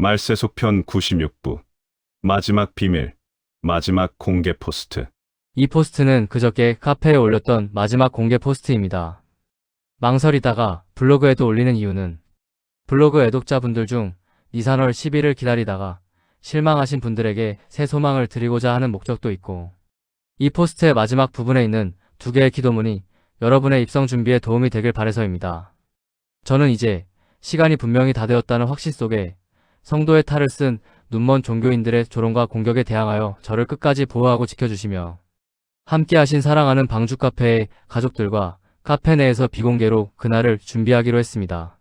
말세속편 96부 마지막 비밀 마지막 공개 포스트. 이 포스트는 그저께 카페에 올렸던 마지막 공개 포스트입니다. 망설이다가 블로그에도 올리는 이유는 블로그 애독자분들 중 니산월 10일을 기다리다가 실망하신 분들에게 새 소망을 드리고자 하는 목적도 있고, 이 포스트의 마지막 부분에 있는 두 개의 기도문이 여러분의 입성 준비에 도움이 되길 바라서입니다. 저는 이제 시간이 분명히 다 되었다는 확신 속에 성도의 탈을 쓴 눈먼 종교인들의 조롱과 공격에 대항하여 저를 끝까지 보호하고 지켜주시며 함께하신 사랑하는 방주카페의 가족들과 카페 내에서 비공개로 그날을 준비하기로 했습니다.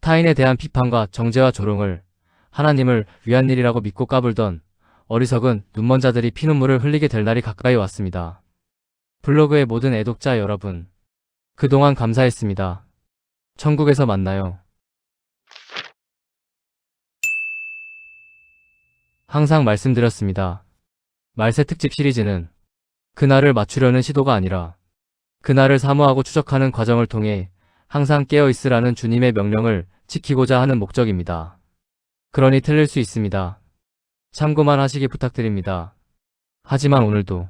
타인에 대한 비판과 정죄와 조롱을 하나님을 위한 일이라고 믿고 까불던 어리석은 눈먼 자들이 피눈물을 흘리게 될 날이 가까이 왔습니다. 블로그의 모든 애독자 여러분, 그동안 감사했습니다. 천국에서 만나요. 항상 말씀드렸습니다. 말세 특집 시리즈는 그날을 맞추려는 시도가 아니라 그날을 사모하고 추적하는 과정을 통해 항상 깨어있으라는 주님의 명령을 지키고자 하는 목적입니다. 그러니 틀릴 수 있습니다. 참고만 하시기 부탁드립니다. 하지만 오늘도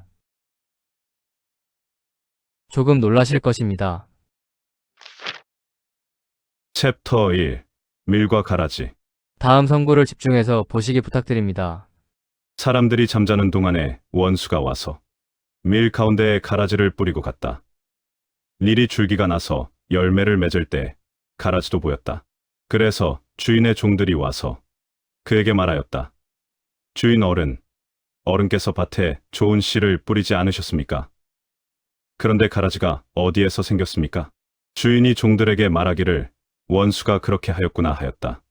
조금 놀라실 것입니다. 챕터 1 밀과 가라지. 다음 선고를 집중해서 보시기 부탁드립니다. 사람들이 잠자는 동안에 원수가 와서 밀 가운데에 가라지를 뿌리고 갔다. 밀이 줄기가 나서 열매를 맺을 때 가라지도 보였다. 그래서 주인의 종들이 와서 그에게 말하였다. 주인 어른께서 밭에 좋은 씨를 뿌리지 않으셨습니까? 그런데 가라지가 어디에서 생겼습니까? 주인이 종들에게 말하기를 원수가 그렇게 하였구나 하였다.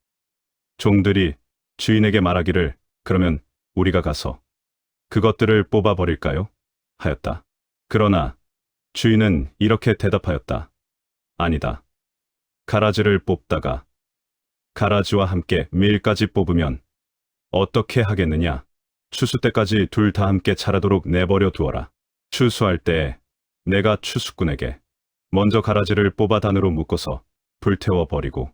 종들이 주인에게 말하기를 그러면 우리가 가서 그것들을 뽑아버릴까요? 하였다. 그러나 주인은 이렇게 대답하였다. 아니다. 가라지를 뽑다가 가라지와 함께 밀까지 뽑으면 어떻게 하겠느냐? 추수 때까지 둘 다 함께 자라도록 내버려 두어라. 추수할 때에 내가 추수꾼에게 먼저 가라지를 뽑아 단으로 묶어서 불태워 버리고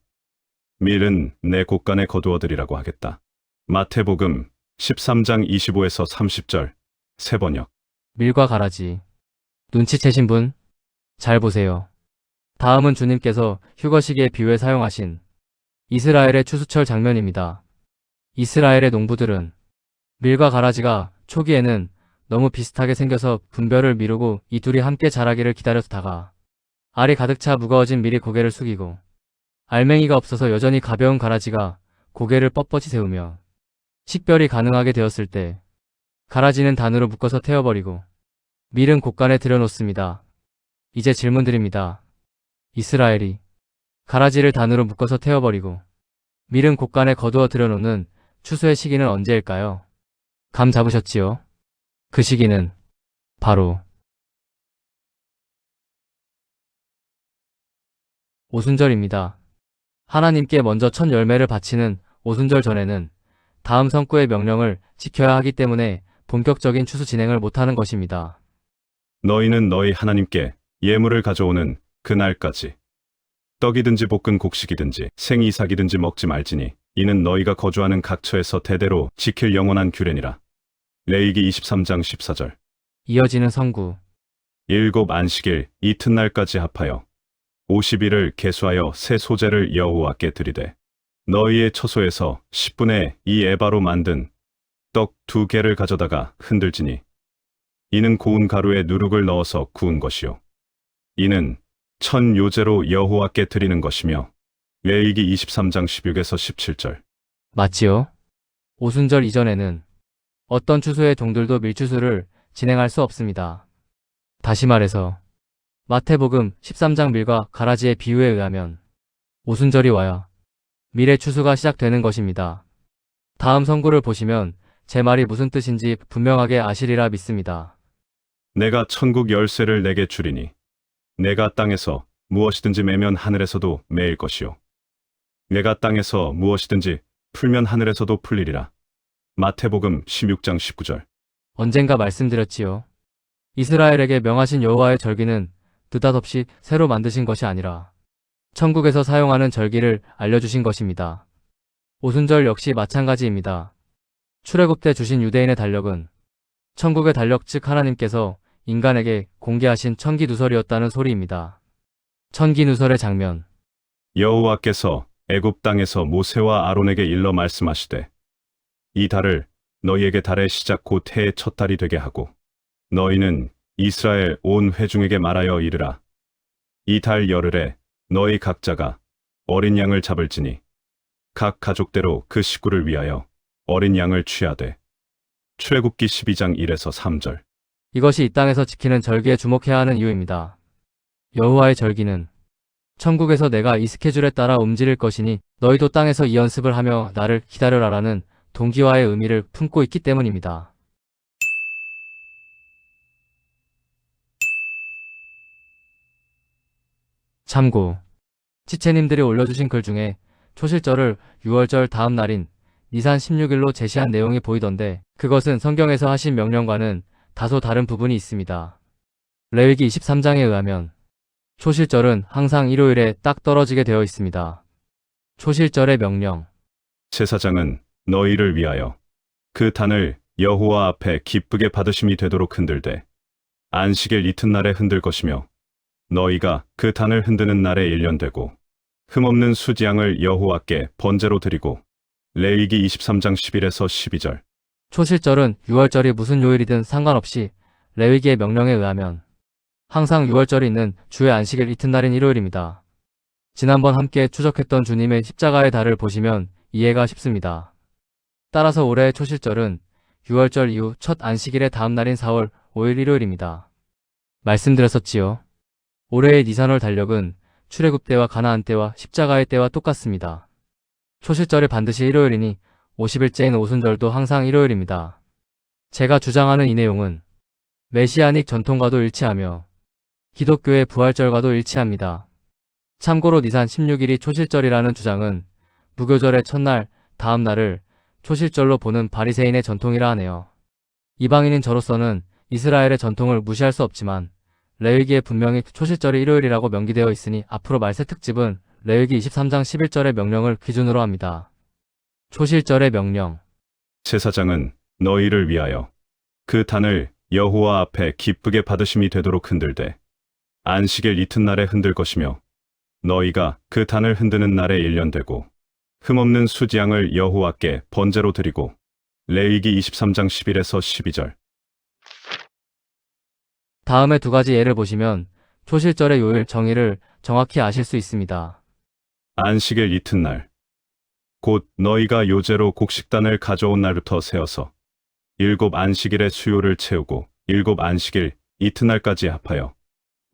밀은 내 곳간에 거두어들이라고 하겠다. 마태복음 13장 25에서 30절 세번역. 밀과 가라지. 눈치채신 분? 잘 보세요. 다음은 주님께서 휴거시기의 비유에 사용하신 이스라엘의 추수철 장면입니다. 이스라엘의 농부들은 밀과 가라지가 초기에는 너무 비슷하게 생겨서 분별을 미루고 이 둘이 함께 자라기를 기다렸다가 알이 가득 차 무거워진 밀이 고개를 숙이고 알맹이가 없어서 여전히 가벼운 가라지가 고개를 뻣뻣이 세우며 식별이 가능하게 되었을 때 가라지는 단으로 묶어서 태워버리고 밀은 곳간에 들여놓습니다. 이제 질문 드립니다. 이스라엘이 가라지를 단으로 묶어서 태워버리고 밀은 곳간에 거두어 들여놓는 추수의 시기는 언제일까요? 감 잡으셨지요? 그 시기는 바로 오순절입니다. 하나님께 먼저 첫 열매를 바치는 오순절 전에는 다음 성구의 명령을 지켜야 하기 때문에 본격적인 추수 진행을 못하는 것입니다. 너희는 너희 하나님께 예물을 가져오는 그날까지 떡이든지 볶은 곡식이든지 생이삭이든지 먹지 말지니 이는 너희가 거주하는 각처에서 대대로 지킬 영원한 규례니라. 레위기 23장 14절. 이어지는 성구. 일곱 안식일 이튿날까지 합하여 50일을 계수하여 새 소재를 여호와께 드리되 너희의 처소에서 10분의 2 에바로 만든 떡 2개를 가져다가 흔들지니 이는 고운 가루에 누룩을 넣어서 구운 것이요 이는 천 요제로 여호와께 드리는 것이며 레위기 23장 16에서 17절. 맞지요? 오순절 이전에는 어떤 추수의 종들도 밀추수를 진행할 수 없습니다. 다시 말해서 마태복음 13장 밀과 가라지의 비유에 의하면 오순절이 와야 밀의 추수가 시작되는 것입니다. 다음 성구를 보시면 제 말이 무슨 뜻인지 분명하게 아시리라 믿습니다. 내가 천국 열쇠를 내게 주리니 내가 땅에서 무엇이든지 매면 하늘에서도 매일 것이요 내가 땅에서 무엇이든지 풀면 하늘에서도 풀리리라. 마태복음 16장 19절. 언젠가 말씀드렸지요. 이스라엘에게 명하신 여호와의 절기는 느닷없이 새로 만드신 것이 아니라 천국에서 사용하는 절기를 알려주신 것입니다. 오순절 역시 마찬가지입니다. 출애굽 때 주신 유대인의 달력은 천국의 달력 즉 하나님께서 인간에게 공개하신 천기누설이었다는 소리입니다. 천기누설의 장면. 여호와께서 애굽 땅에서 모세와 아론에게 일러 말씀하시되 이 달을 너희에게 달의 시작 곧 해의 첫 달이 되게 하고 너희는 이스라엘 온 회중에게 말하여 이르라. 이 달 열흘에 너희 각자가 어린 양을 잡을지니 각 가족대로 그 식구를 위하여 어린 양을 취하되 출애굽기 12장 1에서 3절. 이것이 이 땅에서 지키는 절기에 주목해야 하는 이유입니다. 여호와의 절기는 천국에서 내가 이 스케줄에 따라 움직일 것이니 너희도 땅에서 이 연습을 하며 나를 기다려라라는 동기화의 의미를 품고 있기 때문입니다. 참고. 지체님들이 올려주신 글 중에 초실절을 6월절 다음 날인 니산 16일로 제시한 내용이 보이던데 그것은 성경에서 하신 명령과는 다소 다른 부분이 있습니다. 레위기 23장에 의하면 초실절은 항상 일요일에 딱 떨어지게 되어 있습니다. 초실절의 명령. 제사장은 너희를 위하여 그 단을 여호와 앞에 기쁘게 받으심이 되도록 흔들되 안식일 이튿날에 흔들 것이며 너희가 그 단을 흔드는 날에 1년 되고 흠없는 수지양을 여호와께 번제로 드리고 레위기 23장 11에서 12절. 초실절은 6월절이 무슨 요일이든 상관없이 레위기의 명령에 의하면 항상 6월절이 있는 주의 안식일 이튿날인 일요일입니다. 지난번 함께 추적했던 주님의 십자가의 달을 보시면 이해가 쉽습니다. 따라서 올해의 초실절은 6월절 이후 첫 안식일의 다음 날인 4월 5일 일요일입니다. 말씀드렸었지요. 올해의 니산월 달력은 출애굽 때와 가나안 때와 십자가의 때와 똑같습니다. 초실절이 반드시 일요일이니 50일째인 오순절도 항상 일요일입니다. 제가 주장하는 이 내용은 메시아닉 전통과도 일치하며 기독교의 부활절과도 일치합니다. 참고로 니산 16일이 초실절이라는 주장은 무교절의 첫날, 다음 날을 초실절로 보는 바리새인의 전통이라 하네요. 이방인인 저로서는 이스라엘의 전통을 무시할 수 없지만 레위기에 분명히 초실절이 일요일이라고 명기되어 있으니 앞으로 말세 특집은 레위기 23장 11절의 명령을 기준으로 합니다. 초실절의 명령. 제사장은 너희를 위하여 그 단을 여호와 앞에 기쁘게 받으심이 되도록 흔들되 안식일 이튿날에 흔들 것이며 너희가 그 단을 흔드는 날에 1년 되고 흠없는 수지양을 여호와께 번제로 드리고 레위기 23장 11에서 12절. 다음에 두 가지 예를 보시면 초실절의 요일 정의를 정확히 아실 수 있습니다. 안식일 이튿날 곧 너희가 요제로 곡식단을 가져온 날부터 세어서 7 안식일의 수요를 채우고 7 안식일 이튿날까지 합하여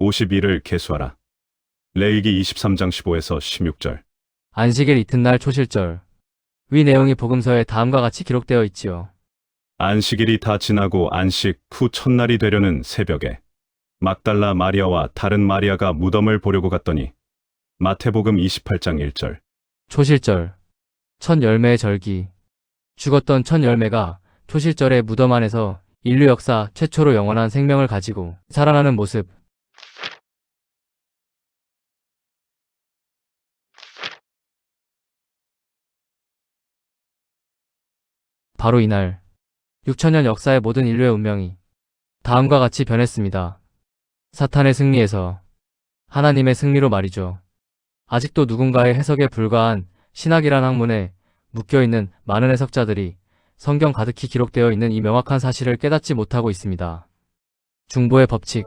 50일을 계수하라. 레위기 23장 15에서 16절. 안식일 이튿날 초실절. 위 내용이 복음서에 다음과 같이 기록되어 있지요. 안식일이 다 지나고 안식 후 첫날이 되려는 새벽에 막달라 마리아와 다른 마리아가 무덤을 보려고 갔더니 마태복음 28장 1절. 초실절. 첫 열매의 절기. 죽었던 첫 열매가 초실절의 무덤 안에서 인류 역사 최초로 영원한 생명을 가지고 살아나는 모습. 바로 이날 6천년 역사의 모든 인류의 운명이 다음과 같이 변했습니다. 사탄의 승리에서 하나님의 승리로 말이죠. 아직도 누군가의 해석에 불과한 신학이란 학문에 묶여있는 많은 해석자들이 성경 가득히 기록되어 있는 이 명확한 사실을 깨닫지 못하고 있습니다. 중보의 법칙.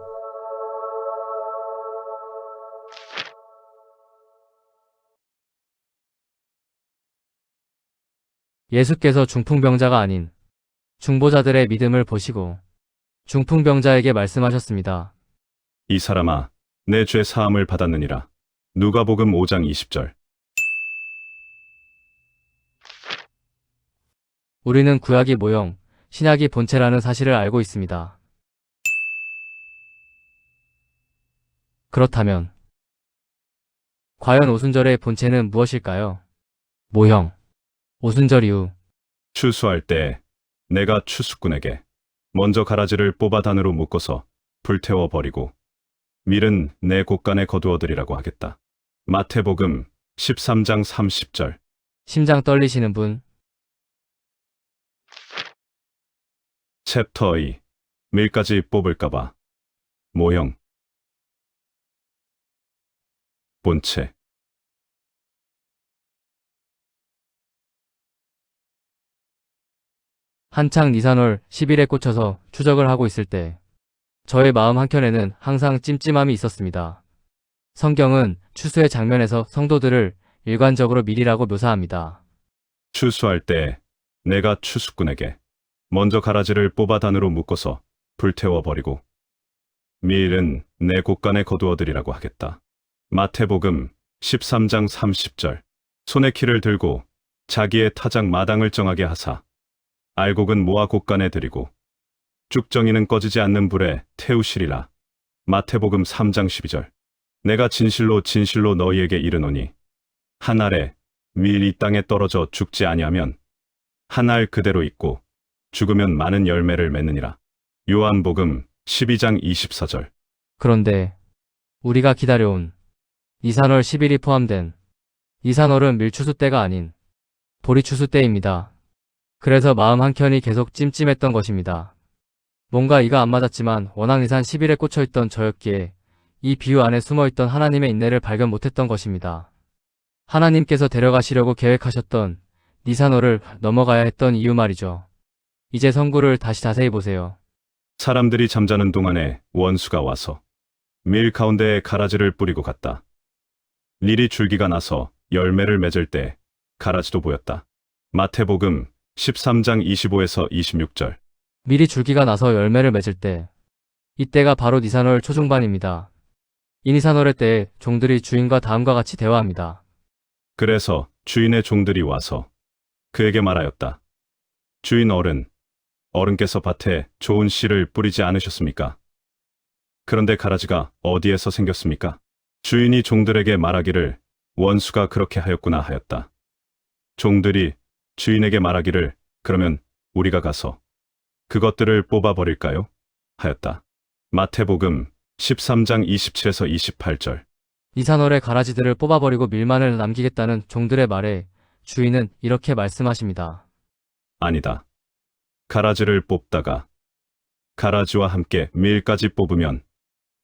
예수께서 중풍병자가 아닌 중보자들의 믿음을 보시고 중풍병자에게 말씀하셨습니다. 이 사람아, 내 죄 사함을 받았느니라. 누가복음 5장 20절. 우리는 구약이 모형, 신약이 본체라는 사실을 알고 있습니다. 그렇다면 과연 오순절의 본체는 무엇일까요? 모형. 오순절 이후 추수할 때 내가 추수꾼에게 먼저 가라지를 뽑아 단으로 묶어서 불태워 버리고 밀은 내 곳간에 거두어 드리라고 하겠다. 마태복음 13장 30절. 심장 떨리시는 분? 챕터 2. 밀까지 뽑을까봐. 모형. 본체. 한창 니산월 10일에 꽂혀서 추적을 하고 있을 때 저의 마음 한켠에는 항상 찜찜함이 있었습니다. 성경은 추수의 장면에서 성도들을 일관적으로 밀이라고 묘사합니다. 추수할 때 내가 추수꾼에게 먼저 가라지를 뽑아 단으로 묶어서 불태워버리고 밀은 내 곳간에 거두어들이라고 하겠다. 마태복음 13장 30절. 손에 키를 들고 자기의 타작 마당을 정하게 하사 알곡은 모아 곳간에 들이고 쭉정이는 꺼지지 않는 불에 태우시리라. 마태복음 3장 12절. 내가 진실로 진실로 너희에게 이르노니 한 알에 밀 이 땅에 떨어져 죽지 아니하면 한 알 그대로 있고 죽으면 많은 열매를 맺느니라. 요한복음 12장 24절. 그런데 우리가 기다려온 니산월 10일이 포함된 니산월은 밀추수 때가 아닌 보리추수 때입니다. 그래서 마음 한켠이 계속 찜찜했던 것입니다. 뭔가 이가 안 맞았지만 워낙 니산 10일에 꽂혀있던 저였기에 이 비유 안에 숨어있던 하나님의 인내를 발견 못했던 것입니다. 하나님께서 데려가시려고 계획하셨던 니산월을 넘어가야 했던 이유 말이죠. 이제 성구를 다시 자세히 보세요. 사람들이 잠자는 동안에 원수가 와서 밀 가운데에 가라지를 뿌리고 갔다. 밀이 줄기가 나서 열매를 맺을 때 가라지도 보였다. 마태복음 13장 25에서 26절. 밀이 줄기가 나서 열매를 맺을 때 이때가 바로 니산월 초중반입니다. 이 니산월의 때에 종들이 주인과 다음과 같이 대화합니다. 그래서 주인의 종들이 와서 그에게 말하였다. 주인 어른께서 밭에 좋은 씨를 뿌리지 않으셨습니까? 그런데 가라지가 어디에서 생겼습니까? 주인이 종들에게 말하기를 원수가 그렇게 하였구나 하였다. 종들이 주인에게 말하기를 그러면 우리가 가서 그것들을 뽑아버릴까요? 하였다. 마태복음 13장 27에서 28절. 니산월의 가라지들을 뽑아버리고 밀만을 남기겠다는 종들의 말에 주인은 이렇게 말씀하십니다. 아니다. 가라지를 뽑다가 가라지와 함께 밀까지 뽑으면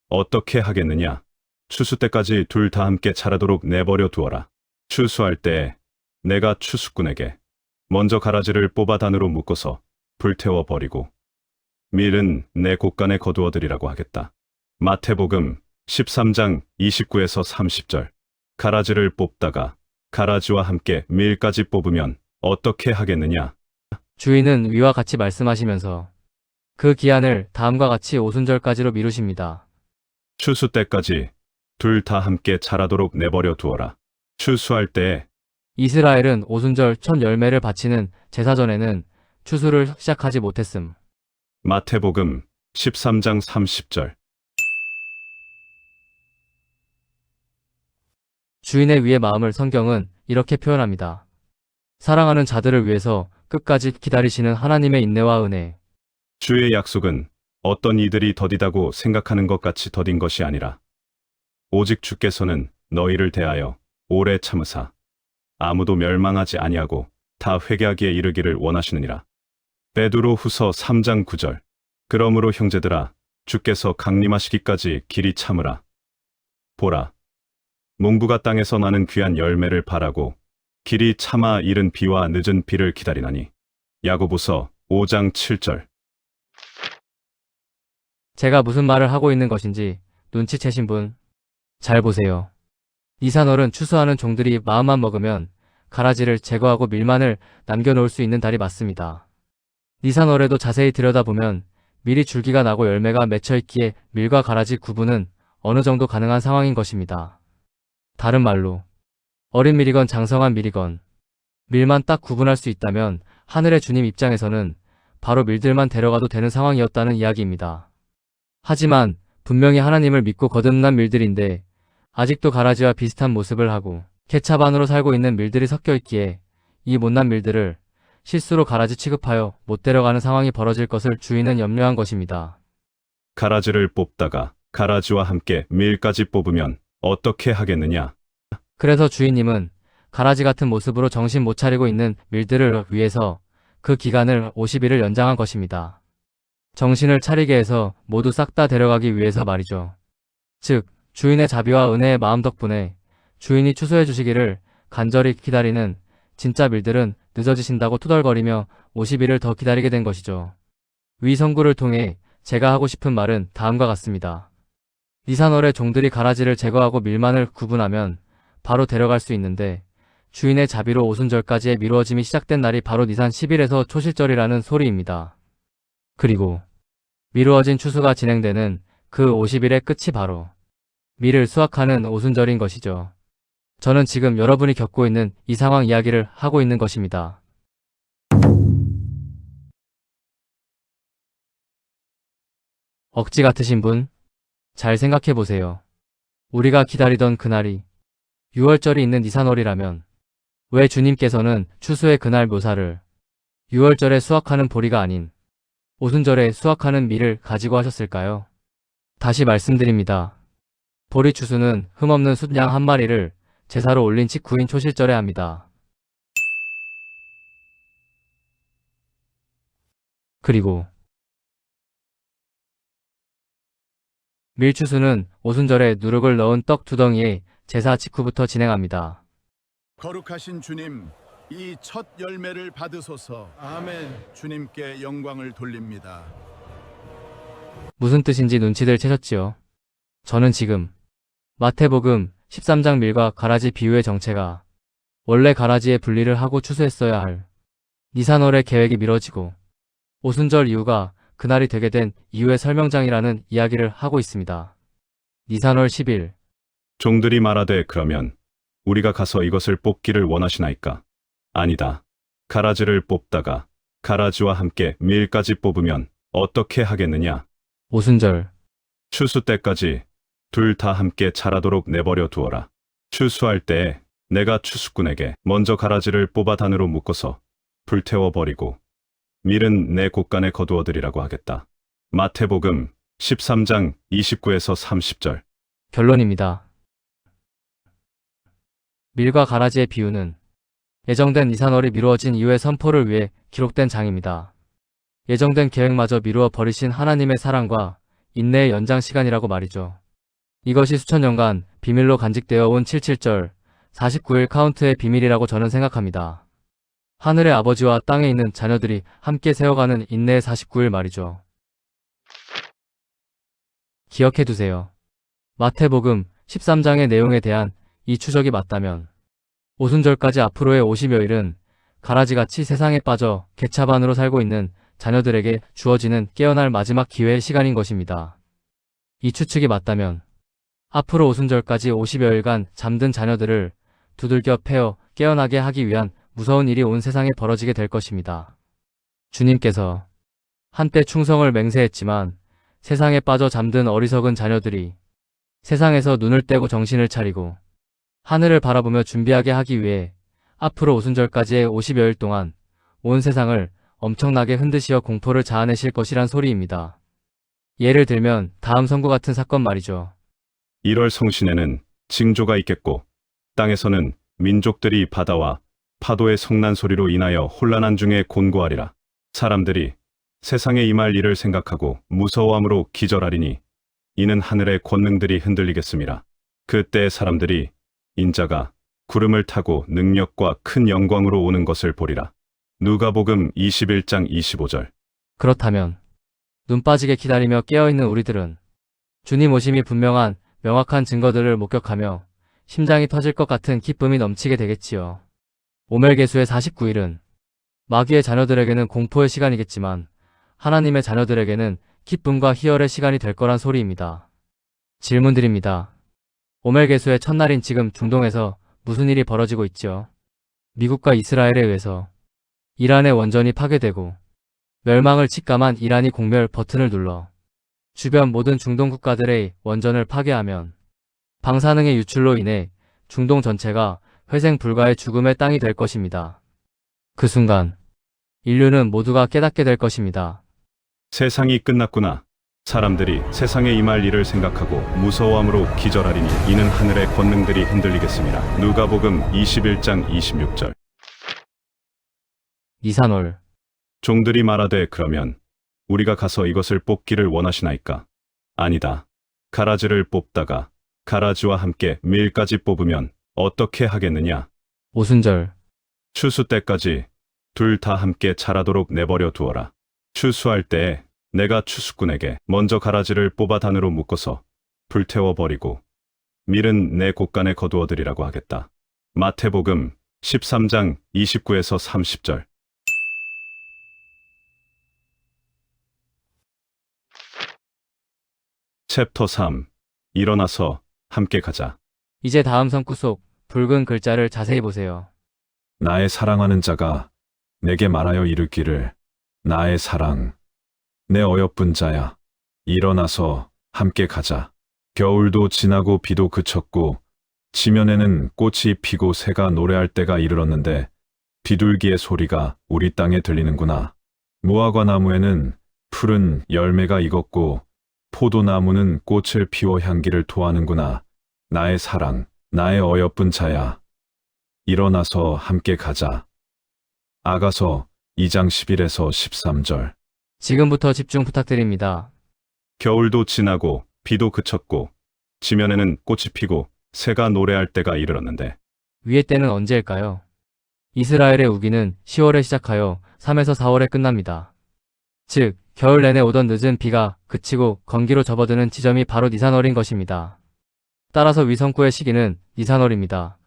어떻게 하겠느냐? 추수 때까지 둘 다 함께 자라도록 내버려 두어라. 추수할 때에 내가 추수꾼에게 먼저 가라지를 뽑아 단으로 묶어서 불태워 버리고 밀은 내 곳간에 거두어들이라고 하겠다. 마태복음 13장 29에서 30절. 가라지를 뽑다가 가라지와 함께 밀까지 뽑으면 어떻게 하겠느냐? 주인은 위와 같이 말씀하시면서 그 기한을 다음과 같이 오순절까지로 미루십니다. 추수 때까지 둘 다 함께 자라도록 내버려 두어라. 추수할 때에 이스라엘은 오순절 첫 열매를 바치는 제사전에는 추수를 시작하지 못했음. 마태복음 13장 30절. 주인의 위의 마음을 성경은 이렇게 표현합니다. 사랑하는 자들을 위해서 끝까지 기다리시는 하나님의 인내와 은혜. 주의 약속은 어떤 이들이 더디다고 생각하는 것 같이 더딘 것이 아니라 오직 주께서는 너희를 대하여 오래 참으사 아무도 멸망하지 아니하고 다 회개하기에 이르기를 원하시느니라. 베드로 후서 3장 9절. 그러므로 형제들아 주께서 강림하시기까지 길이 참으라. 보라, 농부가 땅에서 나는 귀한 열매를 바라고 길이 참아 이른 비와 늦은 비를 기다리나니. 야고보서 5장 7절. 제가 무슨 말을 하고 있는 것인지 눈치채신 분 잘 보세요. 니산월은 추수하는 종들이 마음만 먹으면 가라지를 제거하고 밀만을 남겨놓을 수 있는 달이 맞습니다. 니산월에도 자세히 들여다보면 밀이 줄기가 나고 열매가 맺혀있기에 밀과 가라지 구분은 어느 정도 가능한 상황인 것입니다. 다른 말로 어린 밀이건 장성한 밀이건 밀만 딱 구분할 수 있다면 하늘의 주님 입장에서는 바로 밀들만 데려가도 되는 상황이었다는 이야기입니다. 하지만 분명히 하나님을 믿고 거듭난 밀들인데 아직도 가라지와 비슷한 모습을 하고 케찹 안으로 살고 있는 밀들이 섞여 있기에 이 못난 밀들을 실수로 가라지 취급하여 못 데려가는 상황이 벌어질 것을 주인은 염려한 것입니다. 가라지를 뽑다가 가라지와 함께 밀까지 뽑으면 어떻게 하겠느냐? 그래서 주인님은 가라지 같은 모습으로 정신 못 차리고 있는 밀들을 위해서 그 기간을 50일을 연장한 것입니다. 정신을 차리게 해서 모두 싹 다 데려가기 위해서 말이죠. 즉, 주인의 자비와 은혜의 마음 덕분에 주인이 추수해 주시기를 간절히 기다리는 진짜 밀들은 늦어지신다고 투덜거리며 50일을 더 기다리게 된 것이죠. 위 선구를 통해 제가 하고 싶은 말은 다음과 같습니다. 니산월의 종들이 가라지를 제거하고 밀만을 구분하면 바로 데려갈 수 있는데 주인의 자비로 오순절까지의 미루어짐이 시작된 날이 바로 니산 10일에서 초실절이라는 소리입니다. 그리고 미루어진 추수가 진행되는 그 50일의 끝이 바로 밀을 수확하는 오순절인 것이죠. 저는 지금 여러분이 겪고 있는 이 상황 이야기를 하고 있는 것입니다. 억지 같으신 분, 잘 생각해 보세요. 우리가 기다리던 그날이 6월절이 있는 니산월이라면 왜 주님께서는 추수의 그날 묘사를 6월절에 수확하는 보리가 아닌 오순절에 수확하는 밀을 가지고 하셨을까요? 다시 말씀드립니다. 보리 추수는 흠없는 숫양 한 마리를 제사로 올린 직후인 초실절에 합니다. 그리고 밀추수는 오순절에 누룩을 넣은 떡 두덩이에 제사 직후부터 진행합니다. 거룩하신 주님, 이 첫 열매를 받으소서. 아멘. 주님께 영광을 돌립니다. 무슨 뜻인지 눈치들 채셨지요? 저는 지금 마태복음 13장 밀과 가라지 비유의 정체가 원래 가라지의 분리를 하고 추수했어야 할 니산월의 계획이 미뤄지고 오순절 이후가 그날이 되게 된 이유의 설명장이라는 이야기를 하고 있습니다. 니산월 10일. 종들이 말하되 그러면 우리가 가서 이것을 뽑기를 원하시나이까? 아니다. 가라지를 뽑다가 가라지와 함께 밀까지 뽑으면 어떻게 하겠느냐? 오순절. 추수 때까지 둘 다 함께 자라도록 내버려 두어라. 추수할 때에 내가 추수꾼에게 먼저 가라지를 뽑아 단으로 묶어서 불태워 버리고 밀은 내 곳간에 거두어들이라고 하겠다. 마태복음 13장 29에서 30절. 결론입니다. 밀과 가라지의 비유는 예정된 니산월이 미루어진 이후의 선포를 위해 기록된 장입니다. 예정된 계획마저 미루어 버리신 하나님의 사랑과 인내의 연장 시간이라고 말이죠. 이것이 수천 년간 비밀로 간직되어 온 77절 49일 카운트의 비밀이라고 저는 생각합니다. 하늘의 아버지와 땅에 있는 자녀들이 함께 세워가는 인내의 49일 말이죠. 기억해두세요. 마태복음 13장의 내용에 대한 이 추적이 맞다면 오순절까지 앞으로의 50여일은 가라지같이 세상에 빠져 개차반으로 살고 있는 자녀들에게 주어지는 깨어날 마지막 기회의 시간인 것입니다. 이 추측이 맞다면 앞으로 오순절까지 50여일간 잠든 자녀들을 두들겨 패어 깨어나게 하기 위한 무서운 일이 온 세상에 벌어지게 될 것입니다. 주님께서 한때 충성을 맹세했지만 세상에 빠져 잠든 어리석은 자녀들이 세상에서 눈을 떼고 정신을 차리고 하늘을 바라보며 준비하게 하기 위해 앞으로 오순절까지의 50여일 동안 온 세상을 엄청나게 흔드시어 공포를 자아내실 것이란 소리입니다. 예를 들면 다음 선고 같은 사건 말이죠. 1월 성신에는 징조가 있겠고 땅에서는 민족들이 바다와 파도의 성난 소리로 인하여 혼란한 중에 곤고하리라. 사람들이 세상에 임할 일을 생각하고 무서워함으로 기절하리니 이는 하늘의 권능들이 흔들리겠음이라. 그때 사람들이 인자가 구름을 타고 능력과 큰 영광으로 오는 것을 보리라. 누가복음 21장 25절. 그렇다면 눈 빠지게 기다리며 깨어있는 우리들은 주님 오심이 분명한 명확한 증거들을 목격하며 심장이 터질 것 같은 기쁨이 넘치게 되겠지요. 오멜개수의 49일은 마귀의 자녀들에게는 공포의 시간이겠지만 하나님의 자녀들에게는 기쁨과 희열의 시간이 될 거란 소리입니다. 질문 드립니다. 오멜개수의 첫날인 지금 중동에서 무슨 일이 벌어지고 있죠? 미국과 이스라엘에 의해서 이란의 원전이 파괴되고 멸망을 직감한 이란이 공멸 버튼을 눌러 주변 모든 중동 국가들의 원전을 파괴하면 방사능의 유출로 인해 중동 전체가 회생 불가의 죽음의 땅이 될 것입니다. 그 순간 인류는 모두가 깨닫게 될 것입니다. 세상이 끝났구나. 사람들이 세상에 임할 일을 생각하고 무서워함으로 기절하리니 이는 하늘의 권능들이 흔들리겠습니다. 누가복음 21장 26절. 니산월. 종들이 말하되 그러면 우리가 가서 이것을 뽑기를 원하시나이까? 아니다. 가라지를 뽑다가 가라지와 함께 밀까지 뽑으면 어떻게 하겠느냐? 오순절. 추수 때까지 둘 다 함께 자라도록 내버려 두어라. 추수할 때에 내가 추수꾼에게 먼저 가라지를 뽑아 단으로 묶어서 불태워 버리고 밀은 내 곳간에 거두어 드리라고 하겠다. 마태복음 13장 29에서 30절. 챕터 3. 일어나서 함께 가자. 이제 다음 성구 속 붉은 글자를 자세히 보세요. 나의 사랑하는 자가 내게 말하여 이르기를 나의 사랑, 내 어여쁜 자야, 일어나서 함께 가자. 겨울도 지나고 비도 그쳤고 지면에는 꽃이 피고 새가 노래할 때가 이르렀는데 비둘기의 소리가 우리 땅에 들리는구나. 무화과 나무에는 푸른 열매가 익었고 포도나무는 꽃을 피워 향기를 토하는구나. 나의 사랑, 나의 어여쁜 자야, 일어나서 함께 가자. 아가서 2장 11에서 13절. 지금부터 집중 부탁드립니다. 겨울도 지나고 비도 그쳤고 지면에는 꽃이 피고 새가 노래할 때가 이르렀는데 위의 때는 언제일까요? 이스라엘의 우기는 10월에 시작하여 3에서 4월에 끝납니다. 즉, 겨울 내내 오던 늦은 비가 그치고 건기로 접어드는 지점이 바로 니산월인 것입니다. 따라서 위성구의 시기는 니산월입니다.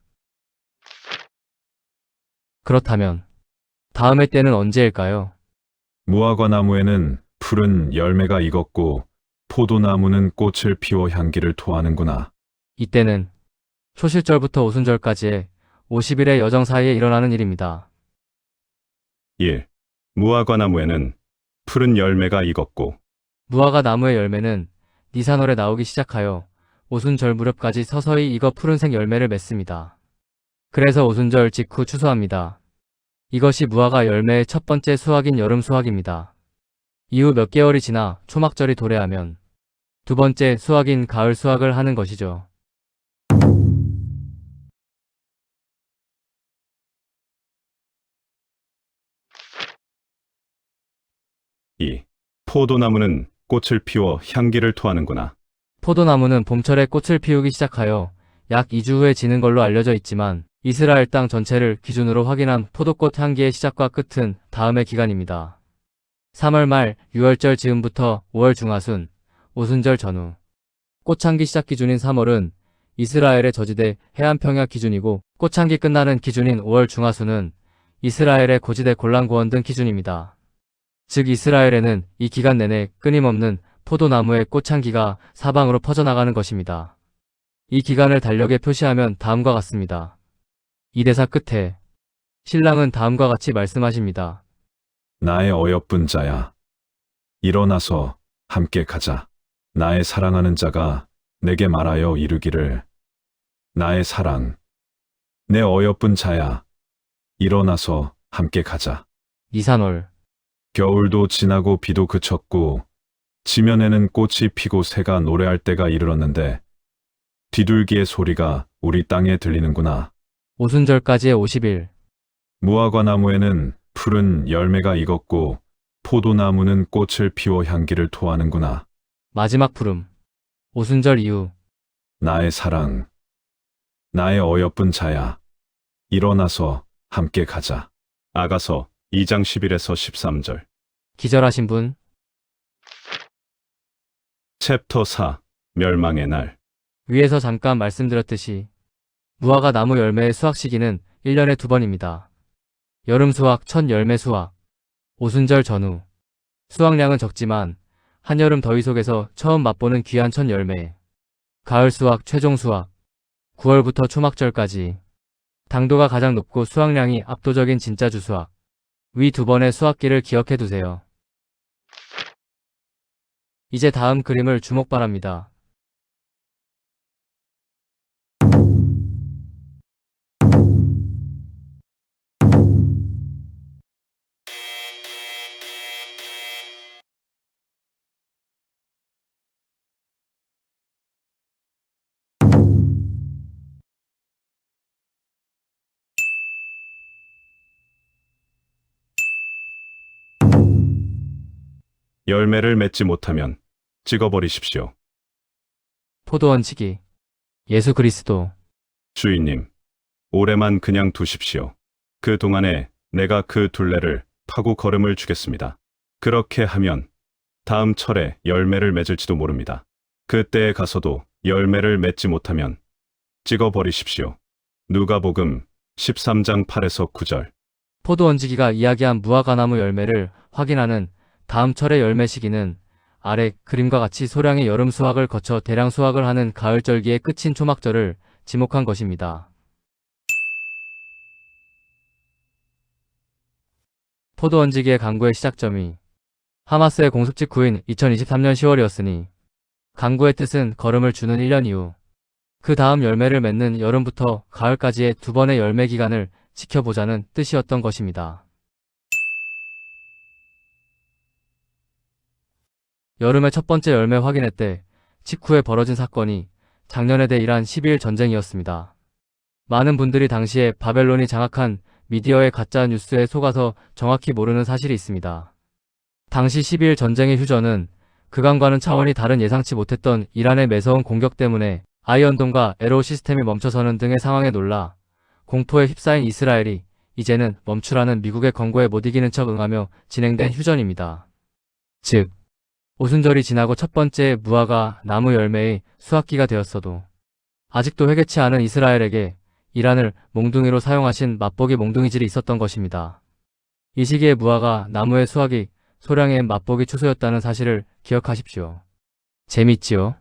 그렇다면 다음의 때는 언제일까요? 무화과 나무에는 푸른 열매가 익었고 포도나무는 꽃을 피워 향기를 토하는구나. 이때는 초실절부터 오순절까지의 50일의 여정 사이에 일어나는 일입니다. 1. 무화과 나무에는 푸른 열매가 익었고 무화과 나무의 열매는 니산월에 나오기 시작하여 오순절 무렵까지 서서히 익어 푸른색 열매를 맺습니다. 그래서 오순절 직후 추수합니다. 이것이 무화과 열매의 첫 번째 수확인 여름 수확입니다. 이후 몇 개월이 지나 초막절이 도래하면 두 번째 수확인 가을 수확을 하는 것이죠. 2. 포도나무는 꽃을 피워 향기를 토하는구나. 포도나무는 봄철에 꽃을 피우기 시작하여 약 2주 후에 지는 걸로 알려져 있지만 이스라엘 땅 전체를 기준으로 확인한 포도꽃 향기의 시작과 끝은 다음의 기간입니다. 3월 말 6월절 즈음부터 5월 중하순, 오순절 전후. 꽃향기 시작 기준인 3월은 이스라엘의 저지대 해안평야 기준이고 꽃향기 끝나는 기준인 5월 중하순은 이스라엘의 고지대 골란고원 등 기준입니다. 즉 이스라엘에는 이 기간 내내 끊임없는 포도나무의 꽃향기가 사방으로 퍼져나가는 것입니다. 이 기간을 달력에 표시하면 다음과 같습니다. 이 대사 끝에 신랑은 다음과 같이 말씀하십니다. 나의 어여쁜 자야, 일어나서 함께 가자. 나의 사랑하는 자가 내게 말하여 이르기를 나의 사랑, 내 어여쁜 자야, 일어나서 함께 가자. 니산월. 겨울도 지나고 비도 그쳤고 지면에는 꽃이 피고 새가 노래할 때가 이르렀는데 비둘기의 소리가 우리 땅에 들리는구나. 오순절까지의 50일. 무화과 나무에는 푸른 열매가 익었고 포도나무는 꽃을 피워 향기를 토하는구나. 마지막 푸름. 오순절 이후. 나의 사랑, 나의 어여쁜 자야, 일어나서 함께 가자. 아가서 2장 11에서 13절. 기절하신 분. 챕터 4. 멸망의 날. 위에서 잠깐 말씀드렸듯이 무화과 나무 열매의 수확 시기는 1년에 2번입니다. 여름 수확, 첫 열매 수확. 오순절 전후. 수확량은 적지만 한여름 더위 속에서 처음 맛보는 귀한 첫 열매. 가을 수확, 최종 수확. 9월부터 초막절까지. 당도가 가장 높고 수확량이 압도적인 진짜 주수확. 위 두 번의 수확기를 기억해 두세요. 이제 다음 그림을 주목 바랍니다. 열매를 맺지 못하면 찍어버리십시오. 포도원지기. 예수 그리스도. 주인님, 올해만 그냥 두십시오. 그 동안에 내가 그 둘레를 파고 걸음을 주겠습니다. 그렇게 하면 다음 철에 열매를 맺을지도 모릅니다. 그때에 가서도 열매를 맺지 못하면 찍어버리십시오. 누가복음 13장 8에서 9절. 포도원지기가 이야기한 무화과나무 열매를 확인하는 다음 철의 열매 시기는 아래 그림과 같이 소량의 여름 수확을 거쳐 대량 수확을 하는 가을절기의 끝인 초막절을 지목한 것입니다. 포도원지기의 강구의 시작점이 하마스의 공습 직후인 2023년 10월이었으니 강구의 뜻은 걸음을 주는 1년 이후 그 다음 열매를 맺는 여름부터 가을까지의 두 번의 열매 기간을 지켜보자는 뜻이었던 것입니다. 여름의 첫 번째 열매 확인회 때 직후에 벌어진 사건이 작년에 대일한 12일 전쟁이었습니다. 많은 분들이 당시에 바벨론이 장악한 미디어의 가짜 뉴스에 속아서 정확히 모르는 사실이 있습니다. 당시 12일 전쟁의 휴전은 그간과는 차원이 다른 예상치 못했던 이란의 매서운 공격 때문에 아이언돔과 에로우 시스템이 멈춰서는 등의 상황에 놀라 공포에 휩싸인 이스라엘이 이제는 멈추라는 미국의 권고에 못 이기는 척 응하며 진행된 휴전입니다. 즉, 오순절이 지나고 첫 번째 무화과 나무 열매의 수확기가 되었어도 아직도 회개치 않은 이스라엘에게 이란을 몽둥이로 사용하신 맛보기 몽둥이질이 있었던 것입니다. 이 시기에 무화과 나무의 수확이 소량의 맛보기 추수였다는 사실을 기억하십시오. 재밌지요?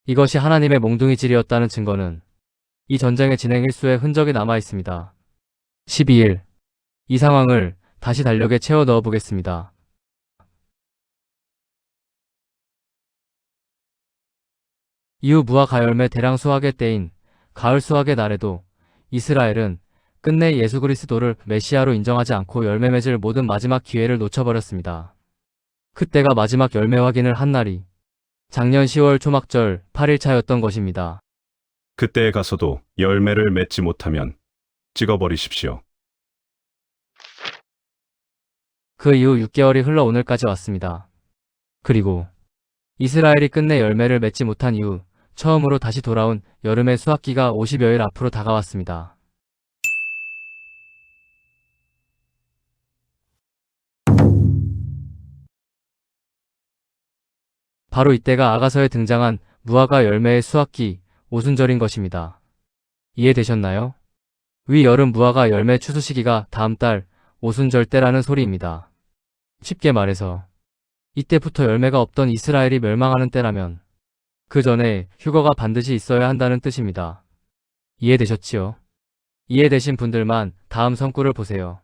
이것이 하나님의 몽둥이질이었다는 증거는 이 전쟁의 진행 일수의 흔적이 남아 있습니다. 12일. 이 상황을 다시 달력에 채워 넣어 보겠습니다. 이후 무화과 열매 대량 수확의 때인 가을 수확의 날에도 이스라엘은 끝내 예수 그리스도를 메시아로 인정하지 않고 열매 맺을 모든 마지막 기회를 놓쳐버렸습니다. 그때가 마지막 열매 확인을 한 날이 작년 10월 초막절 8일차였던 것입니다. 그때에 가서도 열매를 맺지 못하면 찍어버리십시오. 그 이후 6개월이 흘러 오늘까지 왔습니다. 그리고 이스라엘이 끝내 열매를 맺지 못한 이후 처음으로 다시 돌아온 여름의 수확기가 50여일 앞으로 다가왔습니다. 바로 이때가 아가서에 등장한 무화과 열매의 수확기 오순절인 것입니다. 이해되셨나요? 위 여름 무화과 열매 추수 시기가 다음 달 오순절 때라는 소리입니다. 쉽게 말해서 이때부터 열매가 없던 이스라엘이 멸망하는 때라면 그 전에 휴거가 반드시 있어야 한다는 뜻입니다. 이해되셨지요? 이해되신 분들만 다음 성구를 보세요.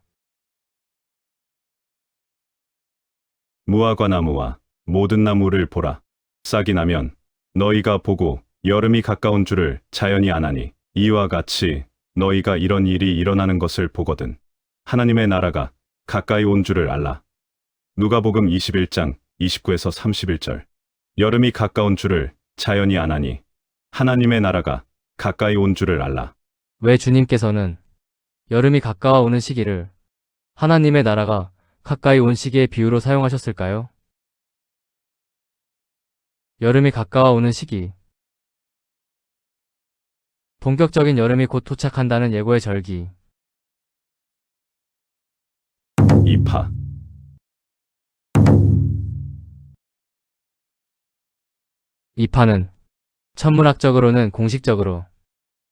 무화과 나무와 모든 나무를 보라. 싹이 나면 너희가 보고 여름이 가까운 줄을 자연히 아나니 이와 같이 너희가 이런 일이 일어나는 것을 보거든 하나님의 나라가 가까이 온 줄을 알라. 누가복음 21장 29에서 31절. 여름이 가까운 줄을 자연히 아나니 하나님의 나라가 가까이 온 줄을 알라. 왜 주님께서는 여름이 가까워오는 시기를 하나님의 나라가 가까이 온 시기의 비유로 사용하셨을까요? 여름이 가까워오는 시기. 본격적인 여름이 곧 도착한다는 예고의 절기. 이파. 이파는 천문학적으로는 공식적으로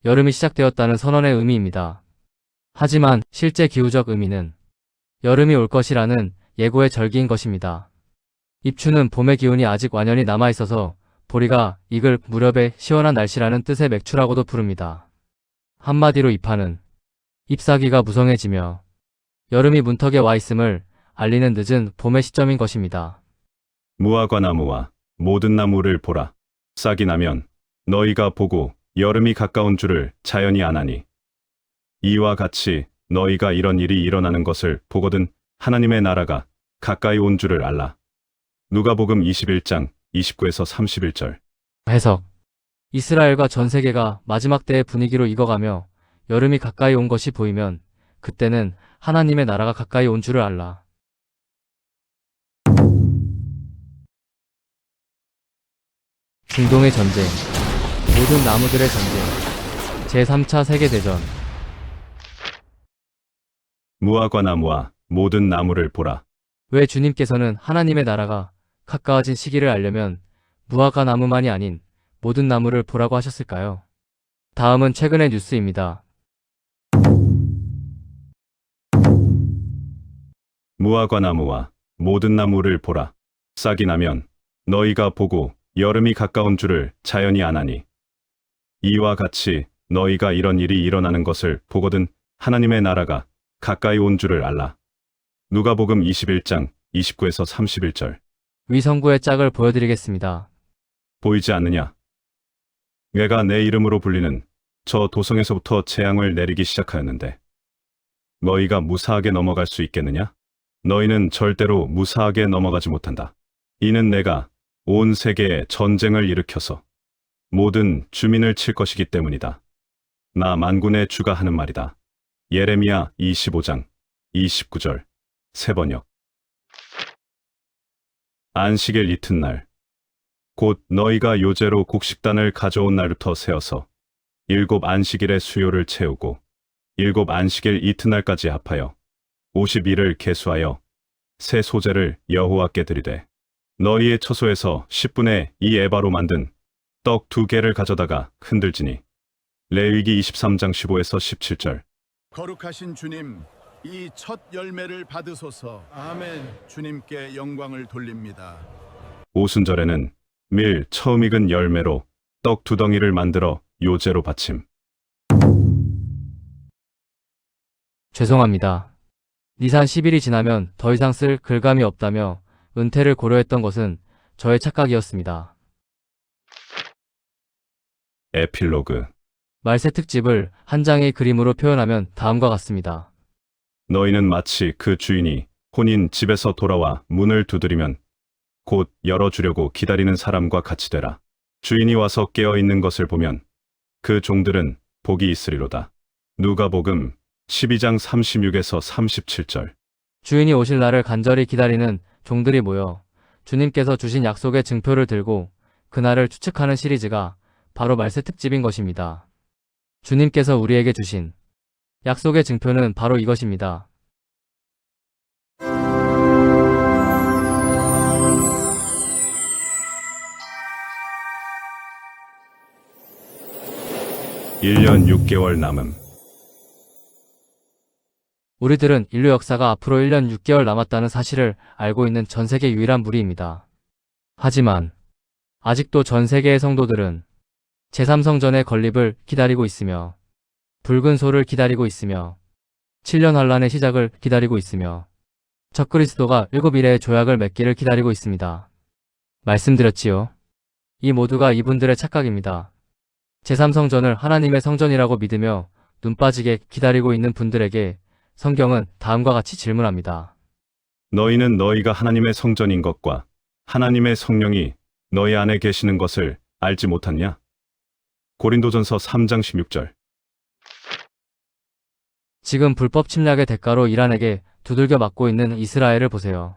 여름이 시작되었다는 선언의 의미입니다. 하지만 실제 기후적 의미는 여름이 올 것이라는 예고의 절기인 것입니다. 입추는 봄의 기운이 아직 완연히 남아있어서 보리가 익을 무렵의 시원한 날씨라는 뜻의 맥추라고도 부릅니다. 한마디로 이파는 잎사귀가 무성해지며 여름이 문턱에 와 있음을 알리는 늦은 봄의 시점인 것입니다. 무화과 나무와 모든 나무를 보라. 싹이 나면 너희가 보고 여름이 가까운 줄을 자연히 아나니 이와 같이 너희가 이런 일이 일어나는 것을 보거든 하나님의 나라가 가까이 온 줄을 알라. 누가복음 21장 29에서 31절. 해석. 이스라엘과 전 세계가 마지막 때의 분위기로 익어가며 여름이 가까이 온 것이 보이면 그때는 하나님의 나라가 가까이 온 줄을 알라. 중동의 전쟁, 모든 나무들의 전쟁, 제3차 세계대전. 무화과 나무와 모든 나무를 보라. 왜 주님께서는 하나님의 나라가 가까워진 시기를 알려면 무화과 나무만이 아닌 모든 나무를 보라고 하셨을까요? 다음은 최근의 뉴스입니다. 무화과 나무와 모든 나무를 보라. 싹이 나면 너희가 보고 여름이 가까운 줄을 자연히 아나니 이와 같이 너희가 이런 일이 일어나는 것을 보거든 하나님의 나라가 가까이 온 줄을 알라. 누가복음 21장 29에서 31절. 위성구의 짝을 보여드리겠습니다. 보이지 않느냐? 내가 내 이름으로 불리는 저 도성에서부터 재앙을 내리기 시작하였는데 너희가 무사하게 넘어갈 수 있겠느냐? 너희는 절대로 무사하게 넘어가지 못한다. 이는 내가 온 세계에 전쟁을 일으켜서 모든 주민을 칠 것이기 때문이다. 나 만군의 주가 하는 말이다. 예레미야 25장 29절. 세번역. 안식일 이튿날 곧 너희가 요제로 곡식단을 가져온 날부터 세어서 7 안식일의 수요를 채우고 7 안식일 이튿날까지 합하여 50일을 계수하여 새 소재를 여호와께 드리되 너희의 처소에서 10분의 2 에바로 만든 떡 2개를 가져다가 흔들지니. 레위기 23장 15에서 17절. 거룩하신 주님, 이 첫 열매를 받으소서. 아멘. 주님께 영광을 돌립니다. 오순절에는 밀 처음 익은 열매로 떡 2덩이를 만들어 요제로 바침. 죄송합니다. 니산 10일이 지나면 더 이상 쓸 글감이 없다며 은퇴를 고려했던 것은 저의 착각이었습니다. 에필로그. 말세 특집을 한 장의 그림으로 표현하면 다음과 같습니다. 너희는 마치 그 주인이 혼인 집에서 돌아와 문을 두드리면 곧 열어주려고 기다리는 사람과 같이 되라. 주인이 와서 깨어 있는 것을 보면 그 종들은 복이 있으리로다. 누가복음 12장 36에서 37절. 주인이 오실 날을 간절히 기다리는 종들이 모여 주님께서 주신 약속의 증표를 들고 그날을 추측하는 시리즈가 바로 말세 특집인 것입니다. 주님께서 우리에게 주신 약속의 증표는 바로 이것입니다. 일 년 6개월 남음. 우리들은 인류 역사가 앞으로 1년 6개월 남았다는 사실을 알고 있는 전 세계 유일한 무리입니다. 하지만 아직도 전 세계의 성도들은 제3성전의 건립을 기다리고 있으며 붉은 소를 기다리고 있으며 7년 환란의 시작을 기다리고 있으며 적그리스도가 7일의 조약을 맺기를 기다리고 있습니다. 말씀드렸지요. 이 모두가 이분들의 착각입니다. 제3성전을 하나님의 성전이라고 믿으며 눈 빠지게 기다리고 있는 분들에게 성경은 다음과 같이 질문합니다. 너희는 너희가 하나님의 성전인 것과 하나님의 성령이 너희 안에 계시는 것을 알지 못하냐? 고린도전서 3장 16절. 지금 불법 침략의 대가로 이란에게 두들겨 맞고 있는 이스라엘을 보세요.